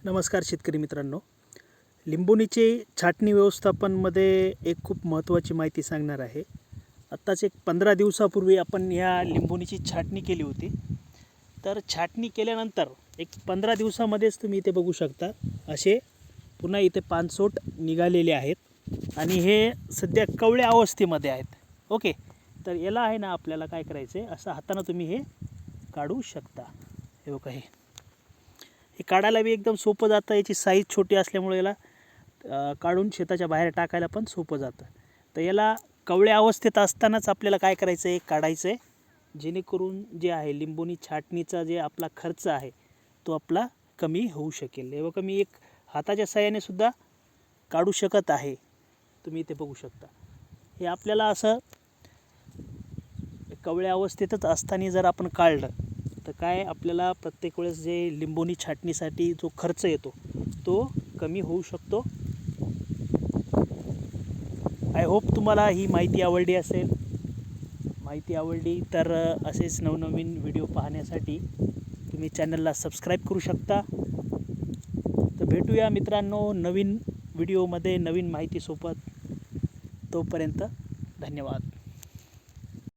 नमस्कार शेतकरी मित्रांनो, लिंबोणीचे छाटणी व्यवस्थापनमध्ये एक खूप महत्त्वाची माहिती सांगणार आहे. आत्ताच एक 15 दिवसापूर्वी आपण या लिंबोणीची छाटणी केली होती. तर छाटणी केल्यानंतर एक 15 दिवसामध्येच तुम्ही इथे बघू शकता असे पुन्हा इथे पानसोट निघालेले आहेत आणि हे सध्या कवळ्या अवस्थेमध्ये आहेत. ओके, तर याला आहे ना आपल्याला काय करायचं आहे, असं हाताने तुम्ही हे काढू शकता. हे बघा, हे काढायला बी एकदम सोपं जातं. याची साईज छोटी असल्यामुळे याला काढून शेताच्या बाहेर टाकायला पण सोपं जातं. तर याला कवळ्या अवस्थेत असतानाच आपल्याला काय करायचं आहे, काढायचं आहे, जेणेकरून जे आहे लिंबोणी छाटणीचा जे आपला खर्च आहे तो आपला कमी होऊ शकेल. हे बघा, मी एक हाताच्या साहाय्याने सुद्धा काढू शकत आहे. तुम्ही इथे बघू शकता. हे आपल्याला असं कवळ्या अवस्थेतच असताना जर आपण काढलं तर काय आपल्याला प्रत्येक वेळेस जे लिंबोणी छाटणीसाठी जो खर्च येतो तो कमी होऊ शकतो. आय होप तुम्हाला ही माहिती आवडली असेल. माहिती आवडली तर असेच नवनवीन व्हिडिओ पाहण्यासाठी तुम्ही चॅनलला सबस्क्राईब करू शकता. तर भेटूया मित्रांनो नवीन व्हिडिओमध्ये नवीन माहितीसोबत. तोपर्यंत धन्यवाद.